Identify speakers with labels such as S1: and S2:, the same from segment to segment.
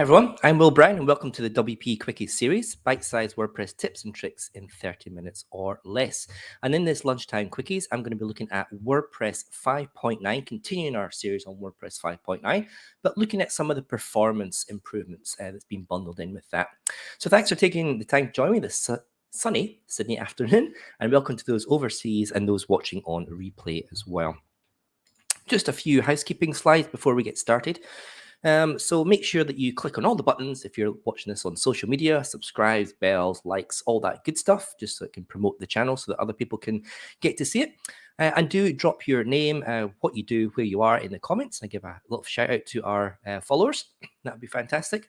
S1: Hi everyone, I'm Will Brown and welcome to the WP Quickies series, bite-sized WordPress tips and tricks in 30 minutes or less. And in this lunchtime quickies, I'm going to be looking at WordPress 5.9, continuing our series on WordPress 5.9, but looking at some of the performance improvements that's been bundled in with that. So thanks for taking the time to join me this sunny Sydney afternoon, and welcome to those overseas and those watching on replay as well. Just a few housekeeping slides before we get started. So make sure that you click on all the buttons if you're watching this on social media, subscribes, bells, likes, all that good stuff, just so it can promote the channel so that other people can get to see it. And do drop your name, what you do, where you are in the comments. I give a little shout out to our followers. That would be fantastic.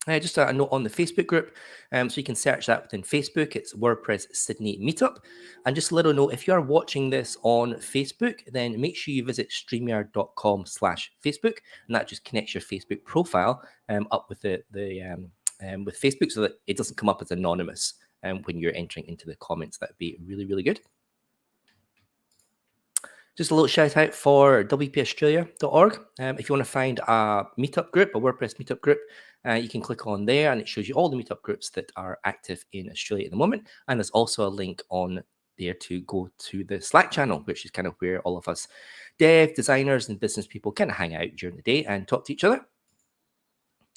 S1: Just a note on the Facebook group, so you can search that within Facebook. It's WordPress Sydney Meetup. And just a little note, if you are watching this on Facebook, then make sure you visit streamyard.com/Facebook, and that just connects your Facebook profile up with with Facebook, so that it doesn't come up as anonymous when you're entering into the comments. That would be really, really good. Just a little shout out for WPAustralia.org. If you want to find a meetup group, a WordPress meetup group, you can click on there and it shows you all the meetup groups that are active in Australia at the moment. And there's also a link on there to go to the Slack channel, which is kind of where all of us dev, designers, and business people kind of hang out during the day and talk to each other.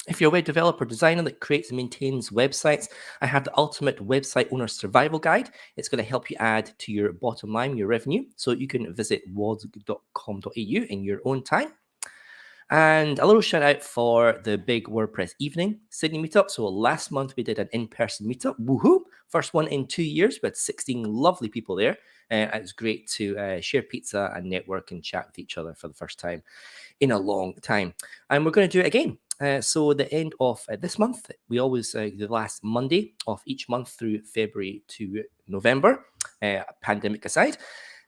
S1: If you're a web developer designer that creates and maintains websites, I have the Ultimate Website Owner Survival Guide. It's going to help you add to your bottom line, your revenue, so you can visit wod.com.au in your own time. And a little shout out for the big WordPress evening Sydney meetup. So last month we did an in-person meetup. Woohoo! First one in 2 years. We had 16 lovely people there. It was great to share pizza and network and chat with each other for the first time in a long time. And we're going to do it again. So the end of this month, we always the last Monday of each month through February to November, pandemic aside.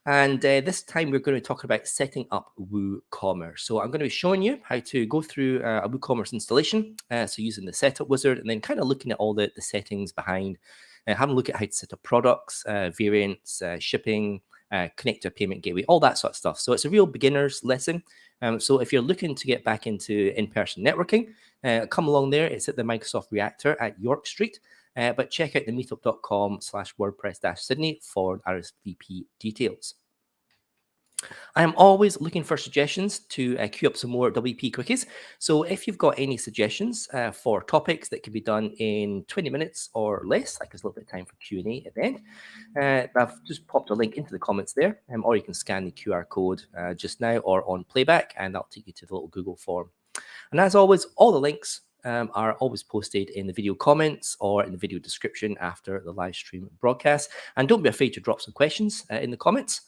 S1: And this time we're going to talk about setting up WooCommerce. So I'm going to be showing you how to go through a WooCommerce installation. So using the setup wizard and then kind of looking at all the settings behind, having a look at how to set up products, variants, shipping, connect to a payment gateway, all that sort of stuff. So it's a real beginner's lesson. So if you're looking to get back into in-person networking, come along there. It's at the Microsoft Reactor at York Street. But check out the meetup.com/WordPress-Sydney for RSVP details. I am always looking for suggestions to queue up some more WP quickies. So if you've got any suggestions for topics that can be done in 20 minutes or less, like there's a little bit of time for Q&A at the end, I've just popped a link into the comments there, or you can scan the QR code just now or on playback, and that'll take you to the little Google form. And as always, all the links are always posted in the video comments or in the video description after the live stream broadcast. And don't be afraid to drop some questions in the comments.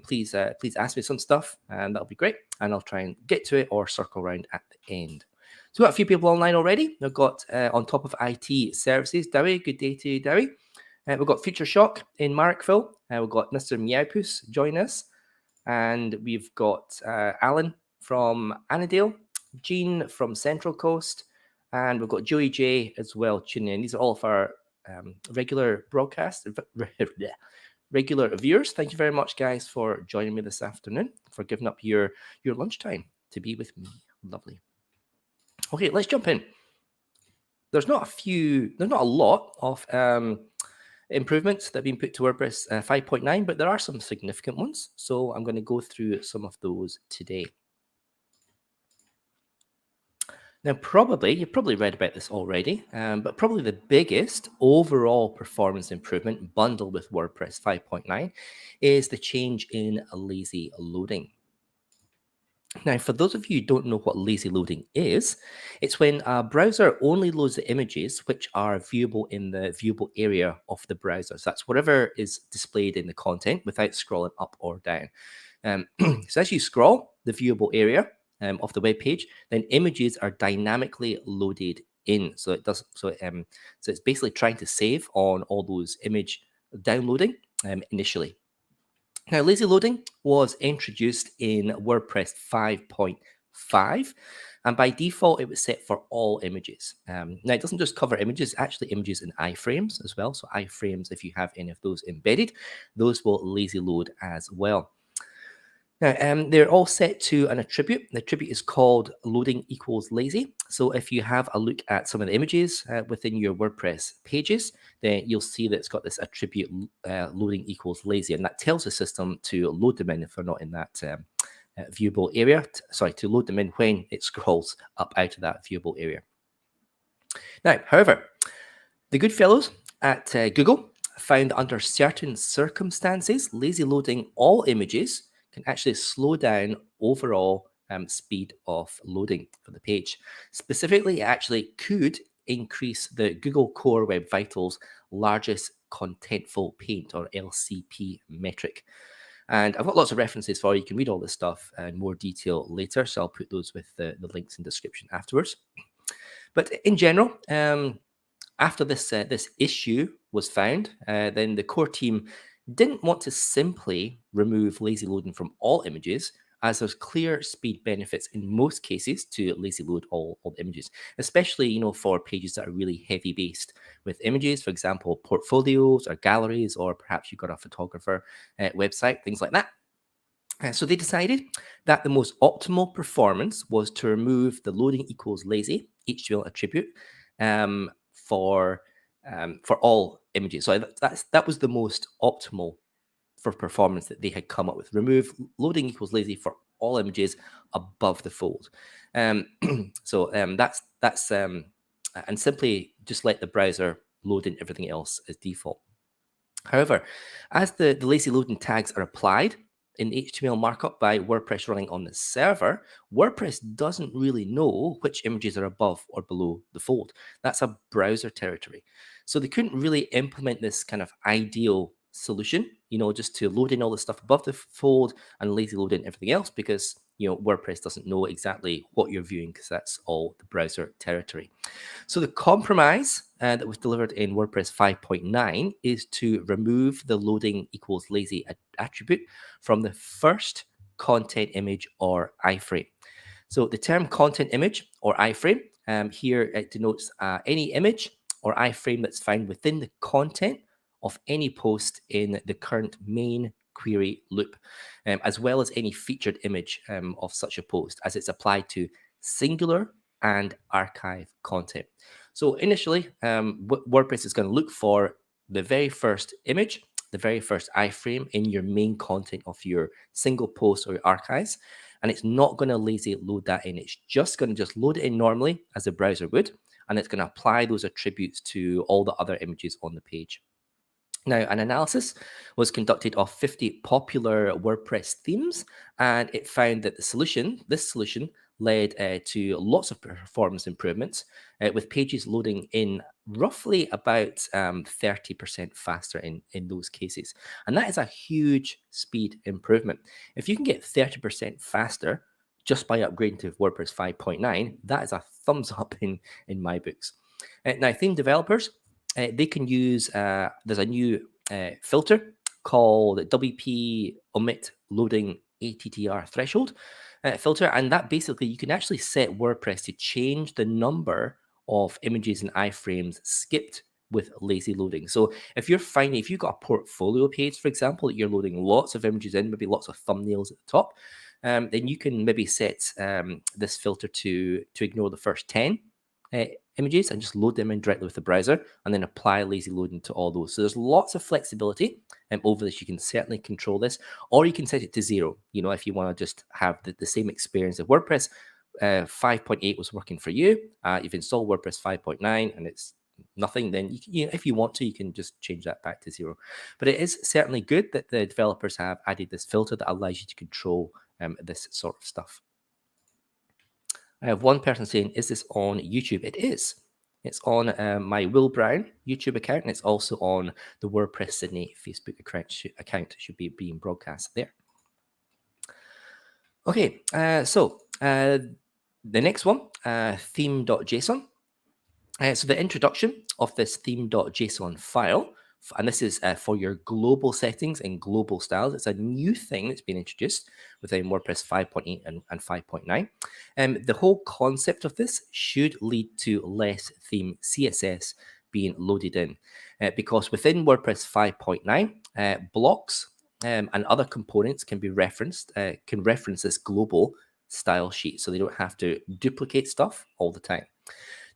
S1: Please ask me some stuff, and that'll be great. And I'll try and get to it or circle around at the end. So we've got a few people online already. We've got on top of IT services, Dowie. Good day to you, Dowie. We've got Future Shock in Markville. We've got Mr. Meowpoos join us. And we've got Alan from Annandale, Jean from Central Coast, and we've got Joey J as well tuning in. These are all of our regular broadcasts, regular viewers. Thank you very much, guys, for joining me this afternoon, for giving up your lunchtime to be with me. Lovely. Okay, let's jump in. There's not a lot of improvements that have been put to WordPress 5.9, but there are some significant ones. So I'm going to go through some of those today. Now, you've probably read about this already, but probably the biggest overall performance improvement bundled with WordPress 5.9 is the change in lazy loading. Now, for those of you who don't know what lazy loading is, it's when a browser only loads the images which are viewable in the viewable area of the browser. So that's whatever is displayed in the content without scrolling up or down. So as you scroll the viewable area of the web page, then images are dynamically loaded in. So it's basically trying to save on all those image downloading initially. Now, lazy loading was introduced in WordPress 5.5, and by default, it was set for all images. Now, it doesn't just cover images, actually images in iframes as well. So iframes, if you have any of those embedded, those will lazy load as well. Now, they're all set to an attribute. The attribute is called loading equals lazy. So if you have a look at some of the images within your WordPress pages, then you'll see that it's got this attribute loading equals lazy, and that tells the system to load them in if they're not in that viewable area. To load them in when it scrolls up out of that viewable area. Now, however, the good fellows at Google found under certain circumstances, lazy loading all images can actually slow down overall speed of loading for the page. Specifically, it actually could increase the Google Core Web Vitals largest contentful paint, or LCP metric. And I've got lots of references for you. You can read all this stuff in more detail later, so I'll put those with the links in the description afterwards. But in general, after this issue was found, then the core team didn't want to simply remove lazy loading from all images, as there's clear speed benefits in most cases to lazy load all the images, especially for pages that are really heavy based with images, for example, portfolios or galleries, or perhaps you've got a photographer website, things like that. So they decided that the most optimal performance was to remove the loading equals lazy HTML attribute for all images. So that was the most optimal for performance that they had come up with. Remove loading equals lazy for all images above the fold. That's and simply just let the browser load in everything else as default. However, as the lazy loading tags are applied in HTML markup by WordPress running on the server, WordPress doesn't really know which images are above or below the fold. That's a browser territory. So they couldn't really implement this kind of ideal solution, just to load in all the stuff above the fold and lazy load in everything else, because WordPress doesn't know exactly what you're viewing, because that's all the browser territory. So the compromise that was delivered in WordPress 5.9 is to remove the loading equals lazy attribute from the first content image or iframe. So the term content image or iframe here, it denotes any image or iframe that's found within the content of any post in the current main query loop, as well as any featured image of such a post, as it's applied to singular and archive content. So initially, WordPress is going to look for the very first image, the very first iframe in your main content of your single post or your archives, and it's not going to lazy load that in. It's just going to load it in normally as the browser would, and it's going to apply those attributes to all the other images on the page. Now, an analysis was conducted of 50 popular WordPress themes, and it found that this solution led to lots of performance improvements, with pages loading in roughly about 30% faster in those cases. And that is a huge speed improvement. If you can get 30% faster just by upgrading to WordPress 5.9, that is a thumbs up in my books. Now, theme developers, they can use, there's a new filter called WP omit loading ATTR threshold filter, and that basically you can actually set WordPress to change the number of images and iframes skipped with lazy loading. So if you've got a portfolio page, for example, that you're loading lots of images in, maybe lots of thumbnails at the top, then you can maybe set this filter to ignore the first 10 images and just load them in directly with the browser, and then apply lazy loading to all those. So there's lots of flexibility over this. You can certainly control this, or you can set it to 0, if you want to just have the same experience. If WordPress 5.8 was working for you, you've installed WordPress 5.9 and it's nothing, then if you want to, you can just change that back to 0. But it is certainly good that the developers have added this filter that allows you to control this sort of stuff. I have one person saying, is this on YouTube? It is. It's on my Will Brown YouTube account, and it's also on the WordPress Sydney Facebook account. Should be being broadcast there. Okay, so the next one, theme.json. So the introduction of this theme.json file, and this is for your global settings and global styles. It's a new thing that's been introduced within WordPress 5.8 and 5.9. The whole concept of this should lead to less theme CSS being loaded in, because within WordPress 5.9, blocks and other components can be referenced, can reference this global style sheet, so they don't have to duplicate stuff all the time.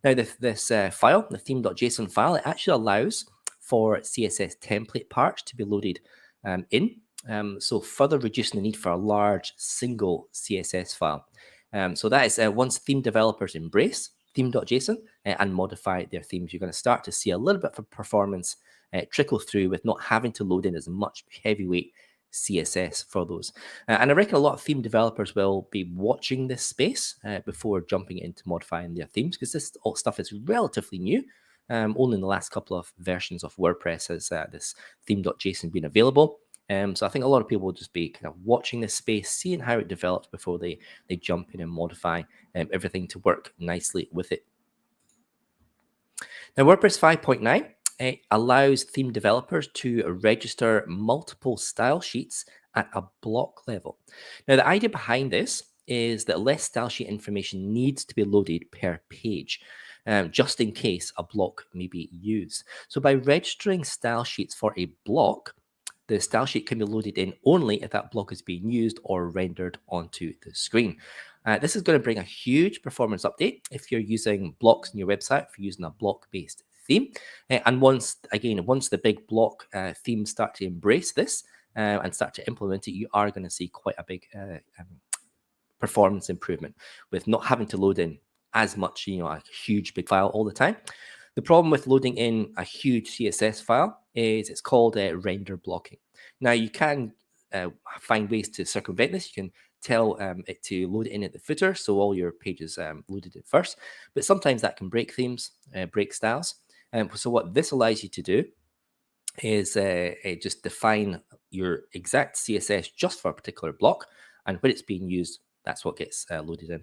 S1: Now, this file, the theme.json file, it actually allows for CSS template parts to be loaded in, so further reducing the need for a large single CSS file. So that is once theme developers embrace theme.json and modify their themes, you're going to start to see a little bit of performance trickle through with not having to load in as much heavyweight CSS for those. And I reckon a lot of theme developers will be watching this space before jumping into modifying their themes, because this stuff is relatively new. Only in the last couple of versions of WordPress has this theme.json been available. So I think a lot of people will just be kind of watching this space, seeing how it develops before they jump in and modify everything to work nicely with it. Now, WordPress 5.9 allows theme developers to register multiple style sheets at a block level. Now, the idea behind this is that less style sheet information needs to be loaded per page, just in case a block may be used. So by registering style sheets for a block, the style sheet can be loaded in only if that block is being used or rendered onto the screen. This is going to bring a huge performance update if you're using blocks in your website, if you're using a block-based theme. And once the big block themes start to embrace this and start to implement it, you are going to see quite a big performance improvement with not having to load in as much, a huge big file all the time. The problem with loading in a huge CSS file is it's called render blocking. Now, you can find ways to circumvent this. You can tell it to load it in at the footer, so all your pages loaded in first. But sometimes that can break themes, break styles. So what this allows you to do is just define your exact CSS just for a particular block, and when it's being used, that's what gets loaded in.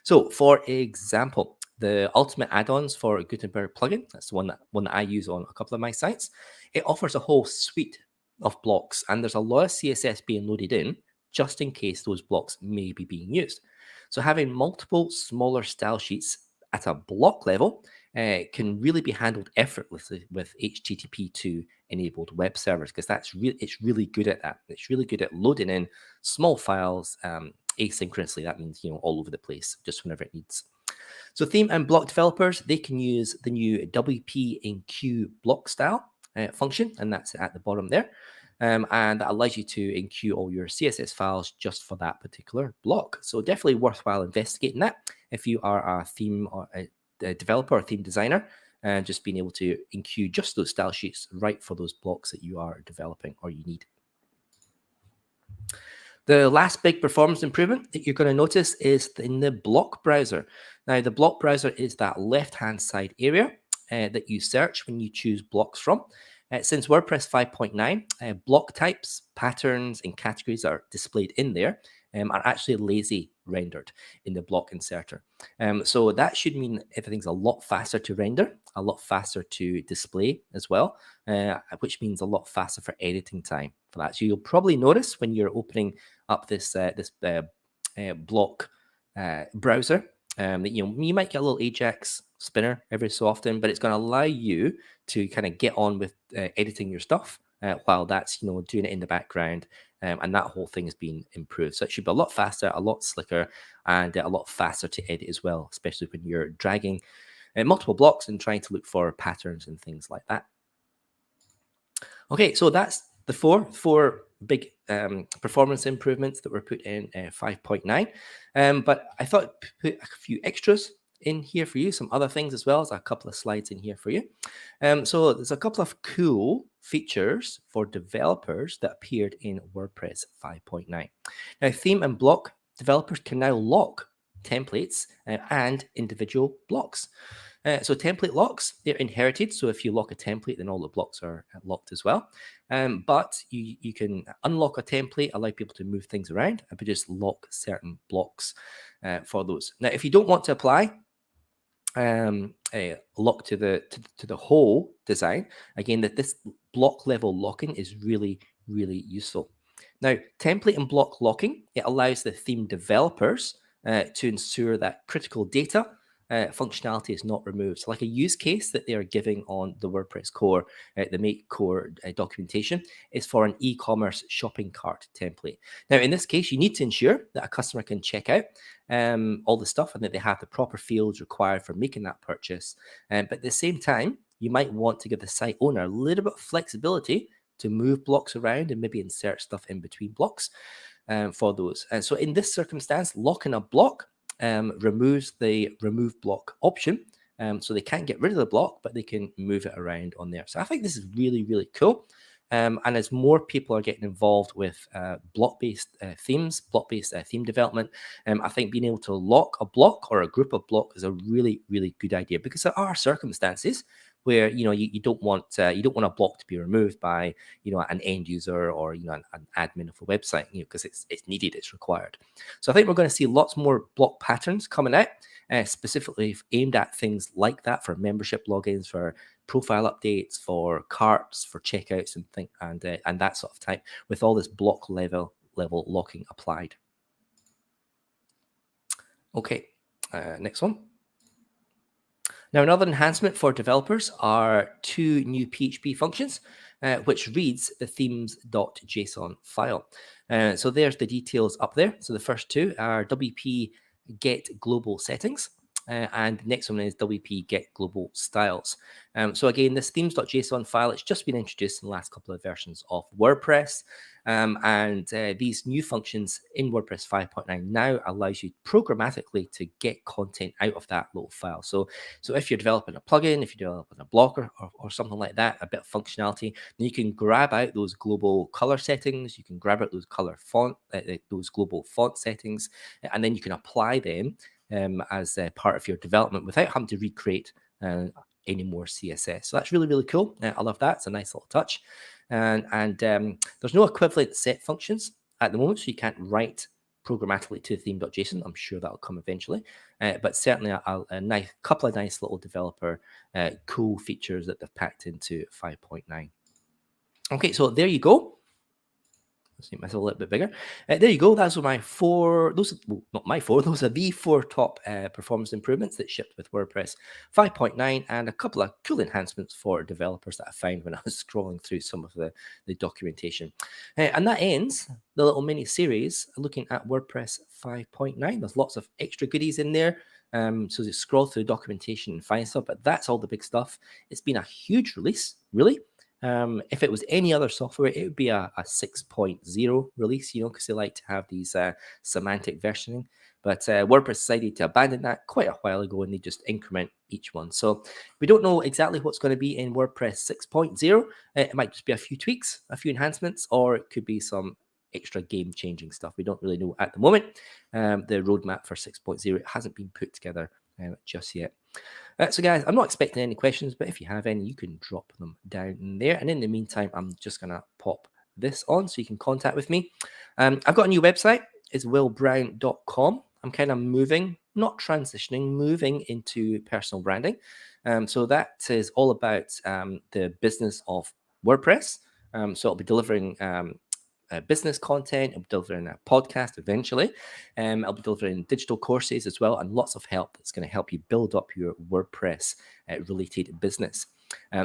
S1: So, for example, the ultimate add-ons for Gutenberg plugin, that's the one that I use on a couple of my sites. It offers a whole suite of blocks, and there's a lot of CSS being loaded in just in case those blocks may be being used. So having multiple smaller style sheets at a block level can really be handled effortlessly with HTTP2 enabled web servers, because it's really good at that. It's really good at loading in small files asynchronously. That means all over the place, just whenever it needs. So theme and block developers, they can use the new WP block style function, and that's at the bottom there. And that allows you to enqueue all your CSS files just for that particular block. So definitely worthwhile investigating that if you are a theme or a developer or theme designer, and just being able to enqueue just those style sheets right for those blocks that you are developing or you need. The last big performance improvement that you're going to notice is in the block browser. Now, the block browser is that left-hand side area that you search when you choose blocks from. Since WordPress 5.9, block types, patterns, and categories that are displayed in there are actually lazy rendered in the block inserter. So that should mean everything's a lot faster to render, a lot faster to display as well, which means a lot faster for editing time for that. So you'll probably notice when you're opening up this block browser that you might get a little Ajax spinner every so often, but it's going to allow you to kind of get on with editing your stuff while that's doing it in the background, and that whole thing is being improved. So it should be a lot faster, a lot slicker, and a lot faster to edit as well, especially when you're dragging multiple blocks and trying to look for patterns and things like that. Okay, so that's the four big performance improvements that were put in 5.9. But I thought I'd put a few extras in here for you, some other things as well as a couple of slides in here for you. So there's a couple of cool features for developers that appeared in WordPress 5.9. Now, theme and block developers can now lock templates and individual blocks. So template locks, they're inherited. So if you lock a template, then all the blocks are locked as well. But you can unlock a template, allow people to move things around, but just lock certain blocks for those. Now, if you don't want to apply lock to the whole design, again, that this block level locking is really, really useful. Now, template and block locking, it allows the theme developers to ensure that critical data functionality is not removed. So like a use case that they are giving on the WordPress core, the Make core documentation is for an e-commerce shopping cart template. Now, in this case, you need to ensure that a customer can check out all the stuff and that they have the proper fields required for making that purchase. But at the same time, you might want to give the site owner a little bit of flexibility to move blocks around and maybe insert stuff in between blocks for those. And so in this circumstance, locking a block removes the remove block option. So they can't get rid of the block, but they can move it around on there. So I think this is really, really cool. And as more people are getting involved with block-based themes, block-based theme development, I think being able to lock a block or a group of blocks is a really, really good idea, because there are circumstances where you don't want a block to be removed by an end user or an admin of a website, because it's needed, it's required. So I think we're going to see lots more block patterns coming out, specifically aimed at things like that, for membership logins, for profile updates, for carts, for checkouts, and that sort of type, with all this block level locking applied. Okay, next one. Now, another enhancement for developers are 2 new PHP functions, which reads the themes.json file. So there's the details up there. So the first 2 are WP get global settings, and the next one is WP get global styles. So again, this themes.json file, it's just been introduced in the last couple of versions of WordPress. And these new functions in WordPress 5.9 now allows you programmatically to get content out of that little file. So if you're developing a plugin, if you're developing a block or something like that, a bit of functionality, then you can grab out those global color settings, you can grab out those those global font settings, and then you can apply them as part of your development without having to recreate any more CSS. So that's really, really cool. I love that. It's a nice little touch. And there's no equivalent set functions at the moment, so you can't write programmatically to theme.json. I'm sure that'll come eventually, but certainly a nice couple of nice little developer cool features that they've packed into 5.9. Okay, so there you go. Let's make myself a little bit bigger. There you go. Those are my 4. Not my 4. Those are the 4 top performance improvements that shipped with WordPress 5.9, and a couple of cool enhancements for developers that I found when I was scrolling through some of the documentation. And that ends the little mini series looking at WordPress 5.9. There's lots of extra goodies in there. So just scroll through documentation and find stuff, but that's all the big stuff. It's been a huge release, really. If it was any other software, it would be a 6.0 release, because they like to have these semantic versioning. But WordPress decided to abandon that quite a while ago, and they just increment each one. So we don't know exactly what's going to be in WordPress 6.0. It might just be a few tweaks, a few enhancements, or it could be some extra game-changing stuff. We don't really know at the moment. The roadmap for 6.0 hasn't been put together just yet. So guys, I'm not expecting any questions, but if you have any, you can drop them down there. And in the meantime, I'm just going to pop this on so you can contact with me. I've got a new website. It's willbrown.com. I'm kind of moving into personal branding. So that is all about the business of WordPress. So I'll be delivering business content. I'll be delivering a podcast eventually. I'll be delivering digital courses as well, and lots of help that's going to help you build up your WordPress related business.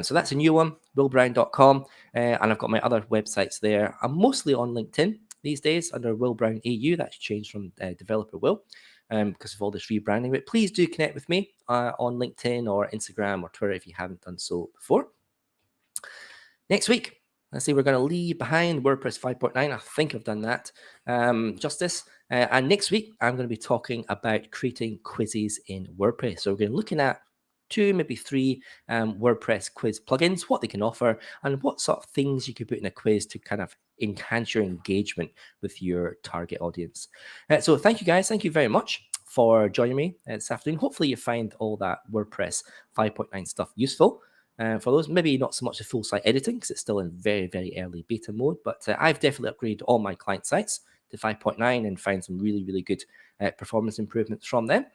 S1: So that's a new one, willbrown.com. And I've got my other websites there. I'm mostly on LinkedIn these days under Will Brown AU. That's changed from Developer Will because of all this rebranding. But please do connect with me on LinkedIn or Instagram or Twitter if you haven't done so before. Next week, let's see, we're going to leave behind WordPress 5.9. I think I've done that justice. And next week, I'm going to be talking about creating quizzes in WordPress. So we're going to be looking at 2, maybe 3 WordPress quiz plugins, what they can offer, and what sort of things you could put in a quiz to kind of enhance your engagement with your target audience. So thank you guys. Thank you very much for joining me this afternoon. Hopefully you find all that WordPress 5.9 stuff useful. For those, maybe not so much the full site editing because it's still in very, very early beta mode, but I've definitely upgraded all my client sites to 5.9 and find some really, really good performance improvements from them.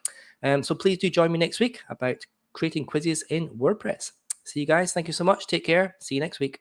S1: So please do join me next week about creating quizzes in WordPress. See you guys. Thank you so much. Take care. See you next week.